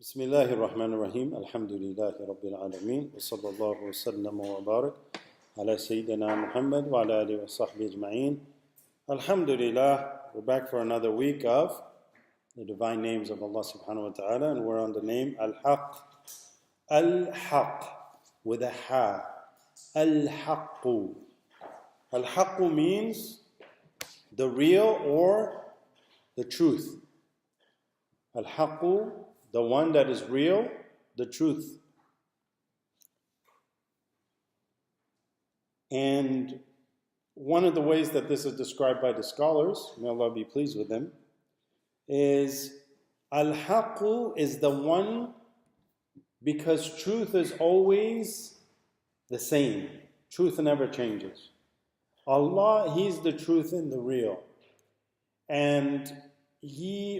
بسم الله الرحمن الرحيم الحمد لله رب العالمين وصلى الله وسلم وبارك على سيدنا محمد وعلى آله وصحبه أجمعين. Alhamdulillah, we're back for another week of the divine names of Allah subhanahu wa ta'ala, and we're on the name Al-Haq. Al-Haq with a ha. Al-Haqqu. Al-Haqqu means the real or the truth. Al-Haqqu, the one that is real, the truth. And one of the ways that this is described by the scholars, may Allah be pleased with them, is Al-Haqqu is the one because truth is always the same. Truth never changes. Allah, He's the truth and the real. And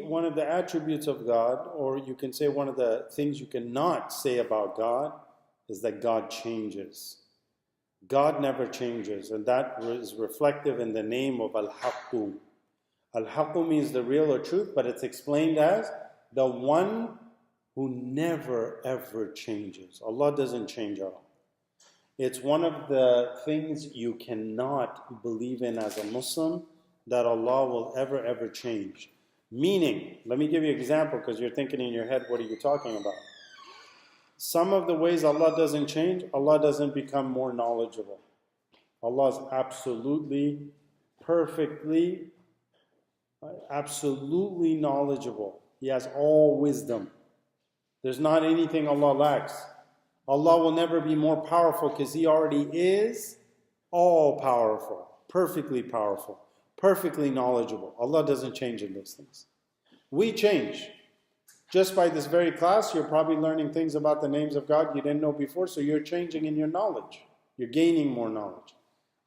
one of the attributes of God, or you can say one of the things you cannot say about God, is that God changes. God never changes, and that is reflective in the name of Al-Haqqu. Al-Haqqu means the real or truth, but it's explained as the one who never ever changes. Allah doesn't change at all. It's one of the things you cannot believe in as a Muslim, that Allah will ever change. Meaning, let me give you an example, because you're thinking in your head, what are you talking about? Some of the ways Allah doesn't change, Allah doesn't become more knowledgeable. Allah is absolutely, perfectly, absolutely knowledgeable. He has all wisdom. There's not anything Allah lacks. Allah will never be more powerful because He already is all powerful, perfectly knowledgeable. Allah doesn't change in those things. We change. Just by this very class, you're probably learning things about the names of God you didn't know before, so you're changing in your knowledge. You're gaining more knowledge.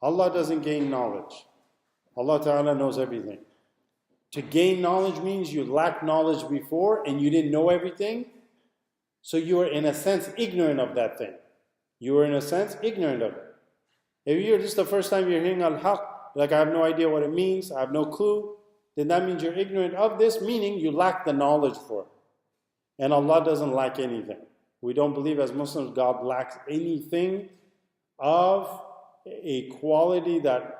Allah doesn't gain knowledge. Allah Ta'ala knows everything. To gain knowledge means you lacked knowledge before and you didn't know everything, so you are in a sense ignorant of that thing. You are in a sense ignorant of it. If this is the first time you're hearing Al-Haq, like I have no idea what it means, I have no clue, then that means you're ignorant of this, meaning you lack the knowledge for it. And Allah doesn't lack anything. We don't believe as Muslims God lacks anything of a quality that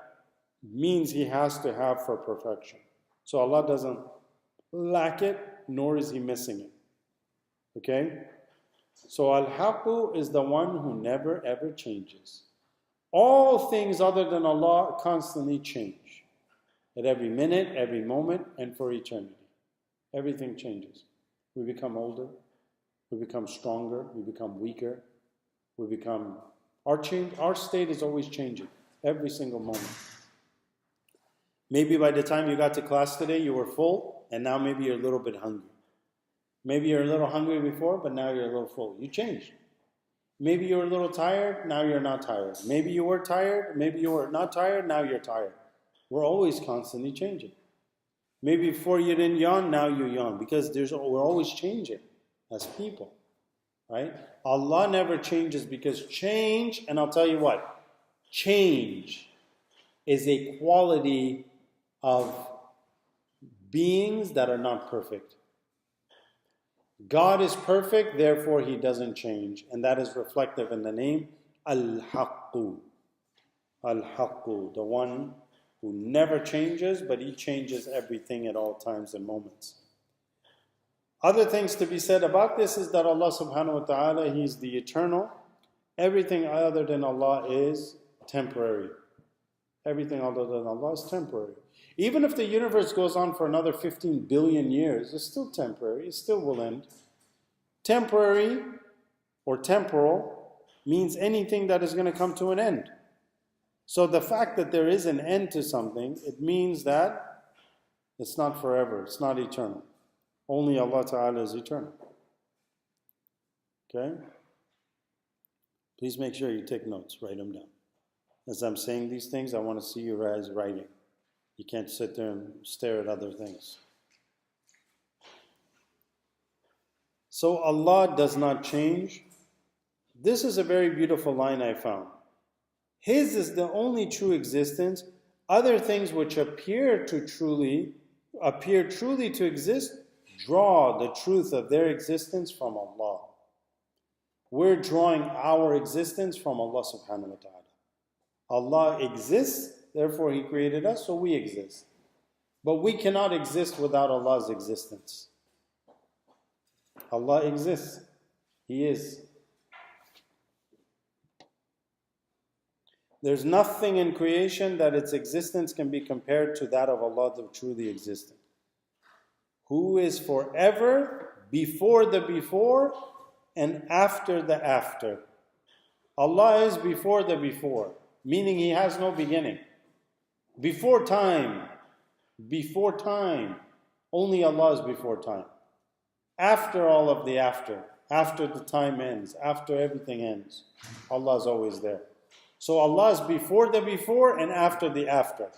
means He has to have for perfection. So Allah doesn't lack it, nor is He missing it. Okay? So Al-Haqqu is the one who never ever changes. All things other than Allah constantly change. At every minute, every moment, and for eternity. Everything changes. We become older, we become stronger, we become weaker, our state is always changing, every single moment. Maybe by the time you got to class today, you were full, and now maybe you're a little bit hungry. Maybe you're a little hungry before, but now you're a little full. You change. Maybe you were a little tired, now you're not tired. Maybe you were tired, maybe you were not tired, now you're tired. We're always constantly changing. Maybe before you didn't yawn, now you yawn. Because we're always changing as people. Right? Allah never changes because change, and I'll tell you what, change is a quality of beings that are not perfect. God is perfect, therefore He doesn't change. And that is reflective in the name Al-Haqqu. Al-Haqqu, the one who never changes, but He changes everything at all times and moments. Other things to be said about this is that Allah subhanahu wa ta'ala, He's the eternal. Everything other than Allah is temporary. Everything other than Allah is temporary. Even if the universe goes on for another 15 billion years, it's still temporary, it still will end. Temporary or temporal means anything that is going to come to an end. So the fact that there is an end to something, it means that it's not forever, it's not eternal. Only Allah Ta'ala is eternal. Okay? Please make sure you take notes, write them down. As I'm saying these things, I want to see you guys writing. You can't sit there and stare at other things. So Allah does not change. This is a very beautiful line I found. His is the only true existence. Other things which appear truly to exist draw the truth of their existence from Allah. We're drawing our existence from Allah subhanahu wa ta'ala. Allah exists, therefore He created us, so we exist. But we cannot exist without Allah's existence. Allah exists. He is. There's nothing in creation that its existence can be compared to that of Allah, the truly existent, who is forever, before the before and after the after. Allah is before the before, meaning He has no beginning. Before time, only Allah is before time. After all of the after the time ends, after everything ends, Allah is always there. So Allah is before the before and after the after.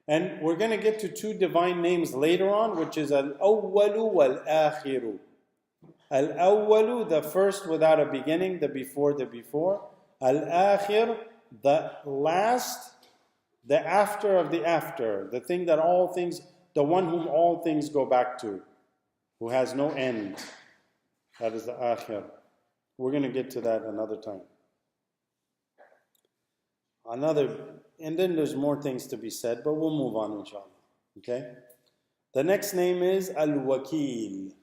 And we're going to get to two divine names later on, which is Al-Awwalu wal-Akhiru. Al-Awwalu, the first without a beginning, the before the before. Al-Akhir, the last, the after of the after, the thing that all things, the one whom all things go back to, who has no end. That is the Akhir. We're going to get to that another time. And then there's more things to be said, but we'll move on inshallah. Okay? The next name is Al-Wakil.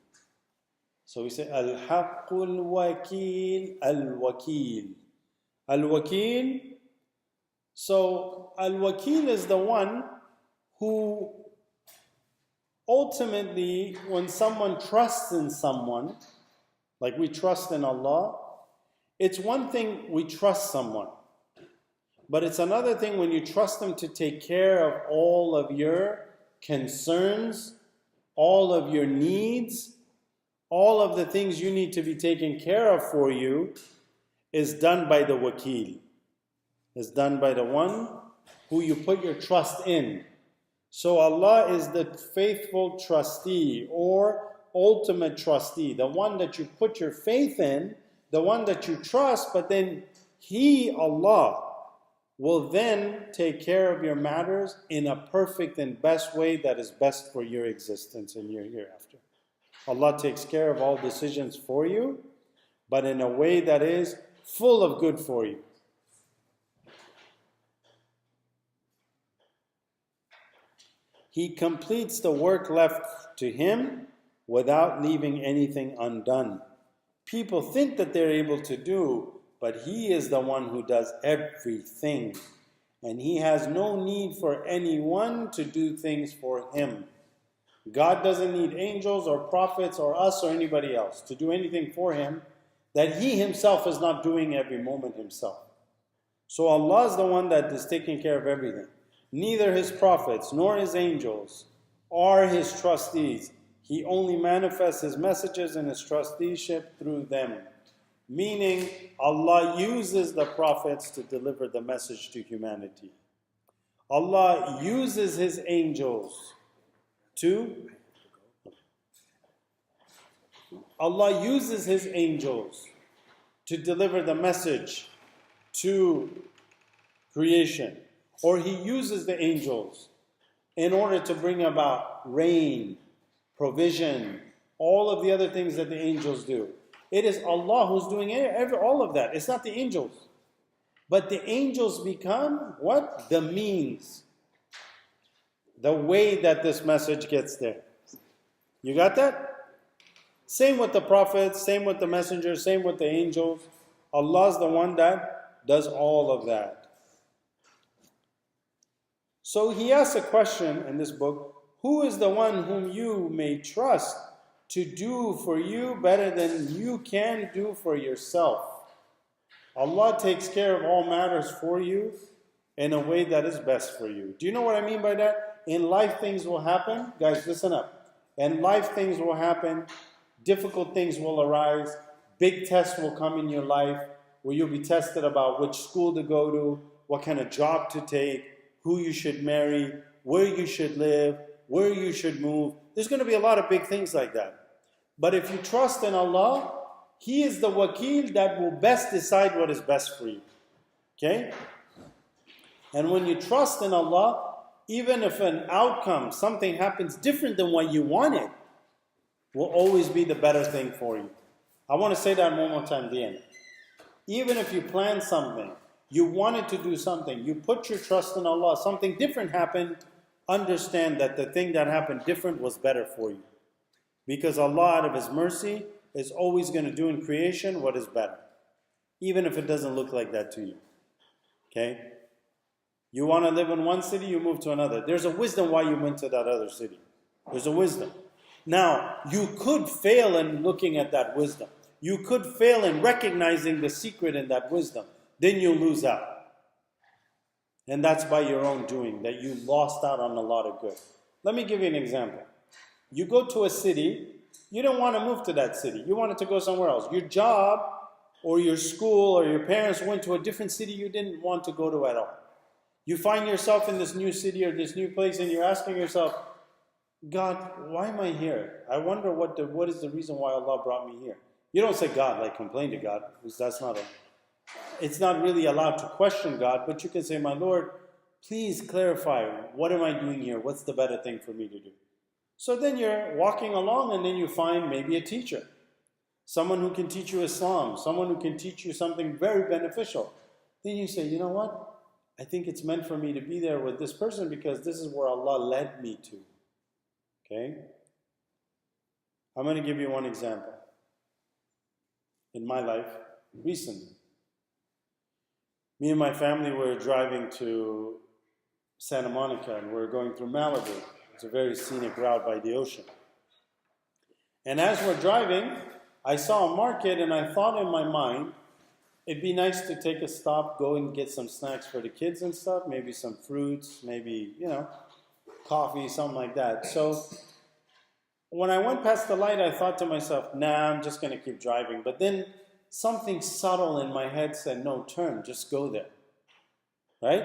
So we say Al-Haqqul Wakil, Al-Wakil. Al-Wakil. So Al-Wakil is the one who ultimately, when someone trusts in someone, like we trust in Allah, it's one thing we trust someone. But it's another thing when you trust them to take care of all of your concerns, all of your needs, all of the things you need to be taken care of for you is done by the wakil. Is done by the one who you put your trust in. So Allah is the faithful trustee or ultimate trustee, the one that you put your faith in, the one that you trust, but then He, Allah, will then take care of your matters in a perfect and best way that is best for your existence and your hereafter. Allah takes care of all decisions for you, but in a way that is full of good for you. He completes the work left to Him without leaving anything undone. People think that they're able to do, but He is the one who does everything. And He has no need for anyone to do things for Him. God doesn't need angels or prophets or us or anybody else to do anything for Him that He Himself is not doing every moment Himself. So Allah is the one that is taking care of everything. Neither His prophets nor His angels are His trustees. He only manifests His messages and His trusteeship through them. Meaning, Allah uses the prophets to deliver the message to humanity. Allah uses His angels to deliver the message to creation. Or He uses the angels in order to bring about rain, provision, all of the other things that the angels do. It is Allah who's doing all of that. It's not the angels. But the angels become what? The means. The way that this message gets there. You got that? Same with the prophets, same with the messengers, same with the angels. Allah's the one that does all of that. So He asks a question in this book, who is the one whom you may trust to do for you better than you can do for yourself? Allah takes care of all matters for you in a way that is best for you. Do you know what I mean by that? In life things will happen. Guys, listen up. In life things will happen. Difficult things will arise. Big tests will come in your life where you'll be tested about which school to go to, what kind of job to take, who you should marry, where you should live, where you should move. There's going to be a lot of big things like that. But if you trust in Allah, He is the wakil that will best decide what is best for you. Okay? And when you trust in Allah, even if an outcome, something happens different than what you wanted, will always be the better thing for you. I want to say that one more time at the end. Even if you plan something, you wanted to do something, you put your trust in Allah, something different happened, understand that the thing that happened different was better for you. Because Allah, out of His mercy, is always going to do in creation what is better. Even if it doesn't look like that to you. Okay? You want to live in one city, you move to another. There's a wisdom why you went to that other city. There's a wisdom. Now, you could fail in looking at that wisdom. You could fail in recognizing the secret in that wisdom. Then you lose out. And that's by your own doing, that you lost out on a lot of good. Let me give you an example. You go to a city, you don't want to move to that city. You wanted to go somewhere else. Your job or your school or your parents went to a different city you didn't want to go to at all. You find yourself in this new city or this new place and you're asking yourself, God, why am I here? I wonder what is the reason why Allah brought me here. You don't say God, like complain to God, because it's not really allowed to question God, but you can say, my Lord, please clarify, what am I doing here? What's the better thing for me to do? So then you're walking along and then you find maybe a teacher, someone who can teach you Islam, someone who can teach you something very beneficial. Then you say, you know what? I think it's meant for me to be there with this person because this is where Allah led me to. Okay? I'm going to give you one example. In my life, recently, me and my family were driving to Santa Monica and we were going through Malibu. It's a very scenic route by the ocean. And as we're driving, I saw a market and I thought in my mind, it'd be nice to take a stop, go and get some snacks for the kids and stuff, maybe some fruits, maybe, coffee, something like that. So when I went past the light, I thought to myself, nah, I'm just going to keep driving. But then something subtle in my head said, no, turn, just go there. Right?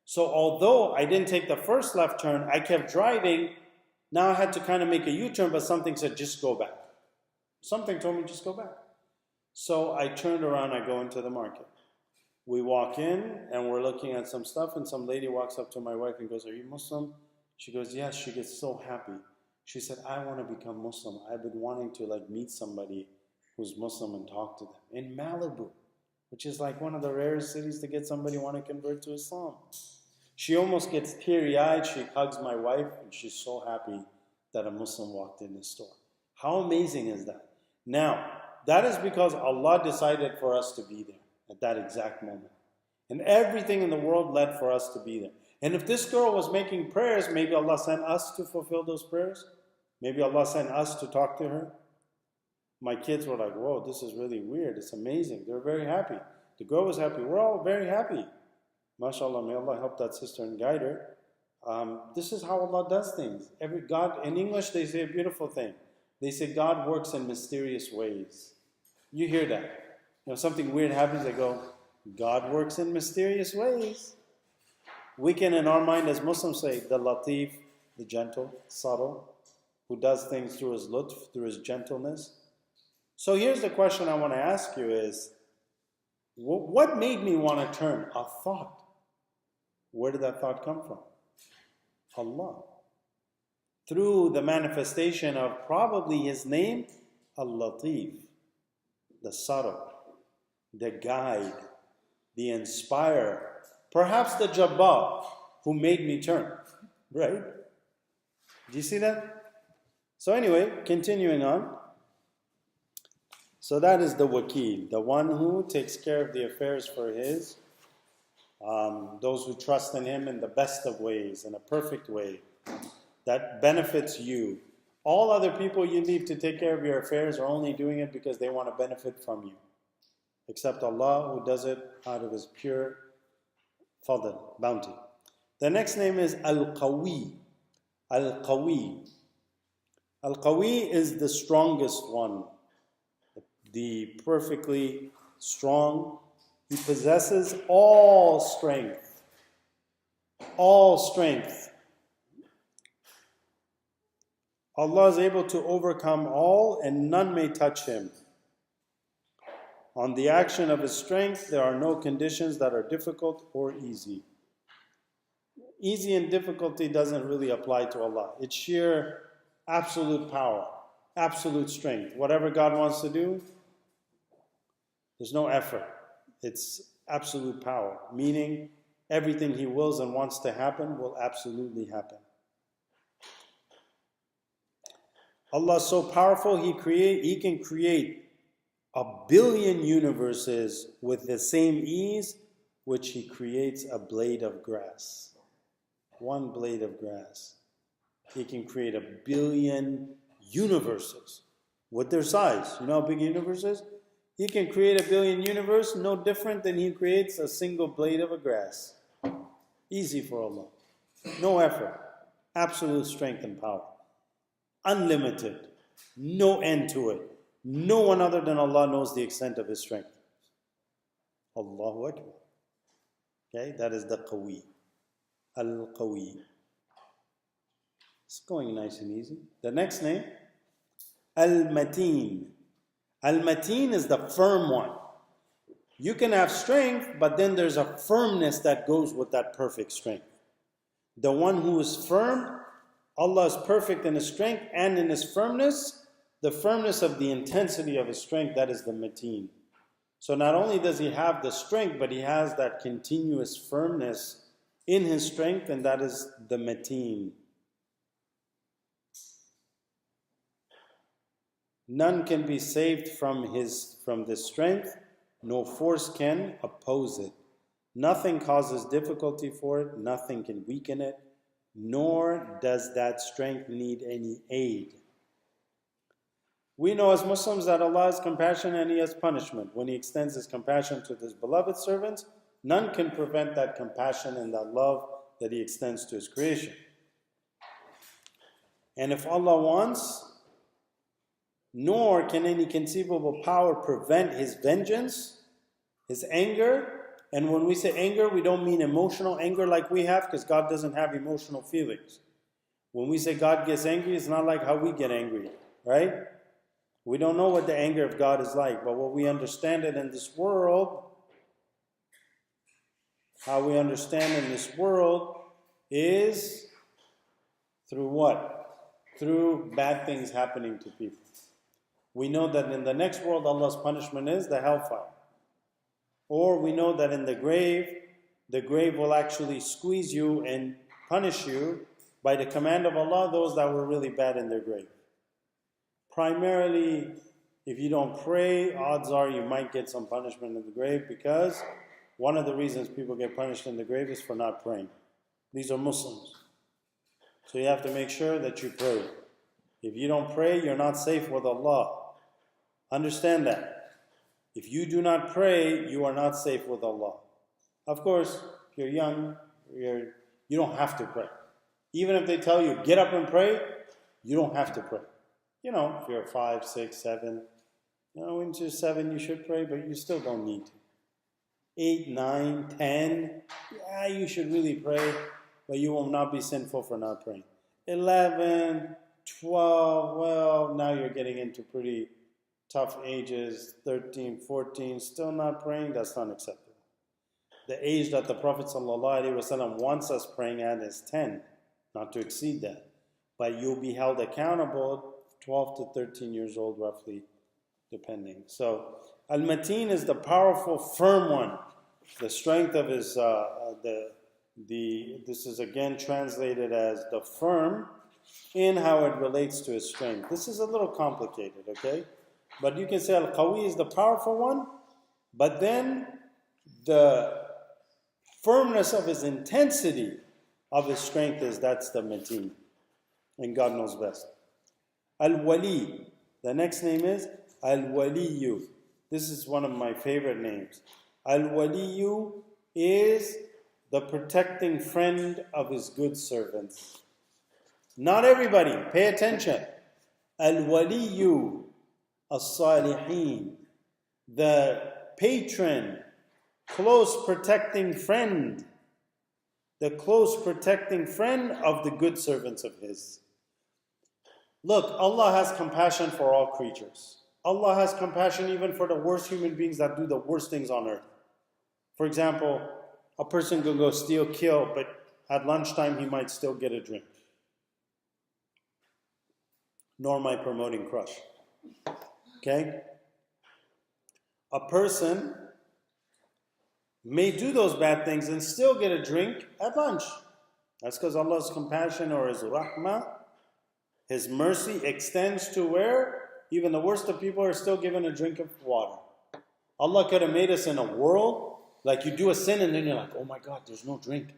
So although I didn't take the first left turn, I kept driving. Now I had to kind of make a U-turn, but something said, just go back. Something told me, just go back. So I turned around, I go into the market. We walk in, and we're looking at some stuff, and some lady walks up to my wife and goes, are you Muslim? She goes, yes. She gets so happy. She said, I want to become Muslim. I've been wanting to meet somebody who's Muslim and talk to them. In Malibu, which is like one of the rarest cities to get somebody want to convert to Islam. She almost gets teary-eyed. She hugs my wife, and she's so happy that a Muslim walked in the store. How amazing is that? Now, that is because Allah decided for us to be there at that exact moment. And everything in the world led for us to be there. And if this girl was making prayers, maybe Allah sent us to fulfill those prayers. Maybe Allah sent us to talk to her. My kids were like, whoa, this is really weird. It's amazing. They're very happy. The girl was happy. We're all very happy. MashaAllah, may Allah help that sister and guide her. This is how Allah does things. God, in English, they say a beautiful thing. They say God works in mysterious ways. You hear that. Something weird happens, they go, God works in mysterious ways. We can, in our mind as Muslims, say the Latif, the gentle, subtle, who does things through his lutf, through his gentleness. So here's the question I want to ask you is, what made me want to turn? A thought. Where did that thought come from? Allah. Through the manifestation of probably His name, Al-Latif, the subtle, the guide, the inspirer, perhaps the Jabbar who made me turn, right? Do you see that? So anyway, continuing on. So that is the wakil, the one who takes care of the affairs for his, those who trust in him in the best of ways, in a perfect way, that benefits you. All other people you leave to take care of your affairs are only doing it because they want to benefit from you. Except Allah, who does it out of His pure fadl, bounty. The next name is Al-Qawi. Al-Qawi. Al-Qawi is the strongest one, the perfectly strong. He possesses all strength. All strength. Allah is able to overcome all, and none may touch Him. On the action of His strength, there are no conditions that are difficult or easy. Easy and difficulty doesn't really apply to Allah. It's sheer absolute power. Absolute strength. Whatever God wants to do, there's no effort. It's absolute power, meaning everything He wills and wants to happen will absolutely happen. Allah is so powerful, He can create 1 billion universes with the same ease which He creates a blade of grass. One blade of grass. He can create 1 billion universes with their size. You know how big a universe is? He can create 1 billion universe, no different than He creates a single blade of a grass. Easy for Allah. No effort. Absolute strength and power. Unlimited. No end to it. No one other than Allah knows the extent of His strength. Allahu Akbar. Okay, that is the Qawi. Al-Qawi. It's going nice and easy. The next name, Al-Mateen. Al-Mateen is the firm one. You can have strength, but then there's a firmness that goes with that perfect strength. The one who is firm, Allah is perfect in His strength and in His firmness. The firmness of the intensity of His strength, that is the Mateen. So not only does He have the strength, but He has that continuous firmness in His strength, and that is the Mateen. None can be saved from this strength. No force can oppose it. Nothing causes difficulty for it. Nothing can weaken it. Nor does that strength need any aid. We know as Muslims that Allah has compassion and He has punishment. When He extends His compassion to His beloved servants, none can prevent that compassion and that love that He extends to His creation. And if Allah wants, nor can any conceivable power prevent His vengeance, His anger. And when we say anger, we don't mean emotional anger like we have, because God doesn't have emotional feelings. When we say God gets angry, it's not like how we get angry, right? We don't know what the anger of God is like, but what we understand it in this world, how we understand in this world is through what? Through bad things happening to people. We know that in the next world, Allah's punishment is the hellfire. Or we know that in the grave will actually squeeze you and punish you by the command of Allah, those that were really bad in their grave. Primarily, if you don't pray, odds are you might get some punishment in the grave, because one of the reasons people get punished in the grave is for not praying. These are Muslims. So you have to make sure that you pray. If you don't pray, you're not safe with Allah. Understand that. If you do not pray, you are not safe with Allah. Of course, if you're young, you don't have to pray. Even if they tell you, get up and pray, you don't have to pray. You know, if you're 5, 6, 7, when you're 7 you should pray, but you still don't need to. 8, 9, 10, yeah, you should really pray, but you will not be sinful for not praying. 11, 12, well, now you're getting into pretty tough ages. 13, 14, still not praying, that's not acceptable. The age that the Prophet ﷺ wants us praying at is 10, not to exceed that. But you'll be held accountable 12 to 13 years old, roughly, depending. So, Al-Mateen is the powerful, firm one. The strength of his, this is again translated as the firm in how it relates to his strength. This is a little complicated, okay? But you can say Al-Qawi is the powerful one, but then the firmness of his intensity of his strength that's the Mateen. And God knows best. Al-Wali. The next name is Al-Waliyu. This is one of my favorite names. Al-Waliyu is the protecting friend of his good servants. Not everybody, pay attention. Al-Waliyu as-Salihin, the patron, close protecting friend, the close protecting friend of the good servants of His. Look, Allah has compassion for all creatures. Allah has compassion even for the worst human beings that do the worst things on earth. For example, a person can go steal, kill, but at lunchtime he might still get a drink. nor am I promoting crush. Okay? A person may do those bad things and still get a drink at lunch. That's because Allah's compassion or His rahmah, His mercy extends to where even the worst of people are still given a drink of water. Allah could have made us in a world like you do a sin and then you're like, oh my God, there's no drink.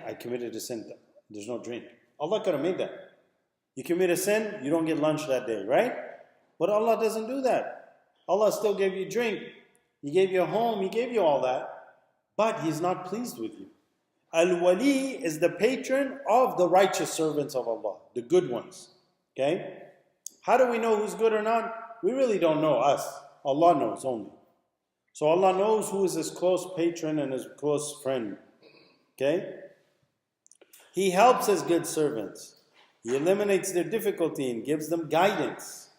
I committed a sin. There's no drink. Allah could have made that. You commit a sin, you don't get lunch that day, right? But Allah doesn't do that. Allah still gave you drink. He gave you a home. He gave you all that. But He's not pleased with you. Al-Wali is the patron of the righteous servants of Allah, the good ones. Okay? How do we know who's good or not? We really don't know us. Allah knows only. So Allah knows who is His close patron and His close friend. Okay? He helps His good servants. He eliminates their difficulty and gives them guidance.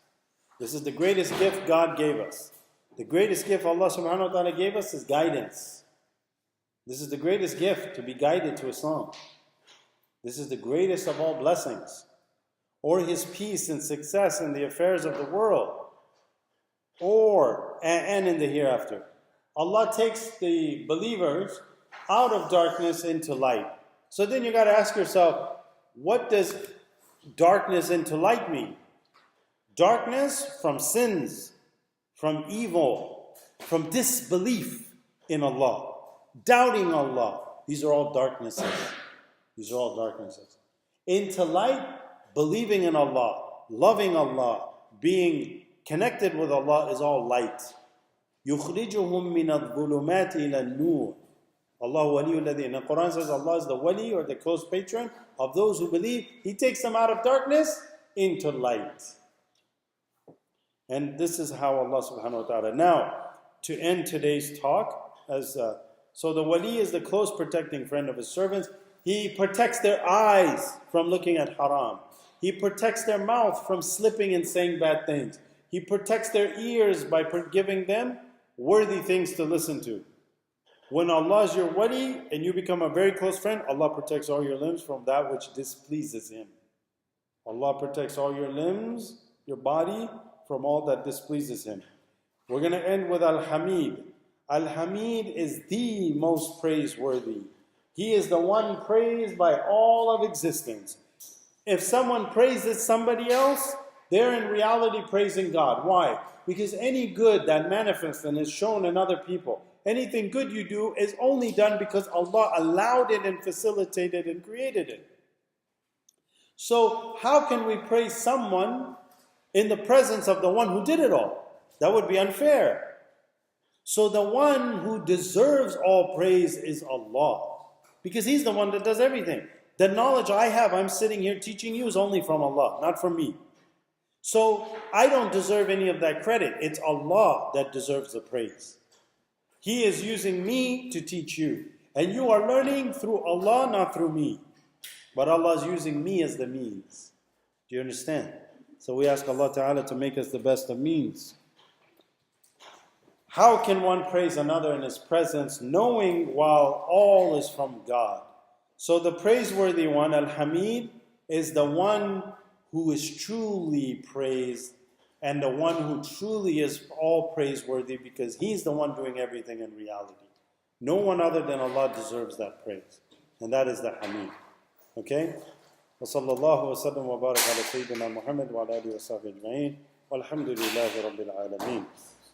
This is the greatest gift God gave us. The greatest gift Allah subhanahu wa ta'ala gave us is guidance. This is the greatest gift, to be guided to Islam. This is the greatest of all blessings. Or His peace and success in the affairs of the world. And in the hereafter. Allah takes the believers out of darkness into light. So then you got to ask yourself, what does darkness into light mean? Darkness from sins, from evil, from disbelief in Allah, doubting Allah. These are all darknesses. These are all darknesses. Into light, believing in Allah, loving Allah, being connected with Allah is all light. يُخْرِجُهُم مِّنَ الظُّلُمَاتِ إِلَى النُّورِ Allah wali alladhi. The Quran says Allah is the wali or the close patron of those who believe. He takes them out of darkness into light. And this is how Allah subhanahu wa ta'ala. Now, to end today's talk, so the wali is the close protecting friend of his servants. He protects their eyes from looking at haram. He protects their mouth from slipping and saying bad things. He protects their ears by giving them worthy things to listen to. When Allah is your wali and you become a very close friend, Allah protects all your limbs from that which displeases Him. Allah protects all your limbs, your body, from all that displeases Him. We're going to end with Al-Hamid. Al-Hamid is the most praiseworthy. He is the one praised by all of existence. If someone praises somebody else, they're in reality praising God. Why? Because any good that manifests and is shown in other people, anything good you do is only done because Allah allowed it and facilitated and created it. So how can we praise someone in the presence of the one who did it all? That would be unfair. So the one who deserves all praise is Allah, because He's the one that does everything. The knowledge I have, I'm sitting here teaching you, is only from Allah, not from me. So I don't deserve any of that credit. It's Allah that deserves the praise. He is using me to teach you. And you are learning through Allah, not through me. But Allah is using me as the means. Do you understand? So we ask Allah Ta'ala to make us the best of means. How can one praise another in His presence, knowing while all is from God? So the praiseworthy one, Al-Hamid, is the one who is truly praised and the one who truly is all praiseworthy, because He's the one doing everything in reality. No one other than Allah deserves that praise. And that is the Hamid. Okay? وصلى الله وسلم وبارك على سيدنا محمد وعلى آله وصحبه أجمعين والحمد لله رب العالمين.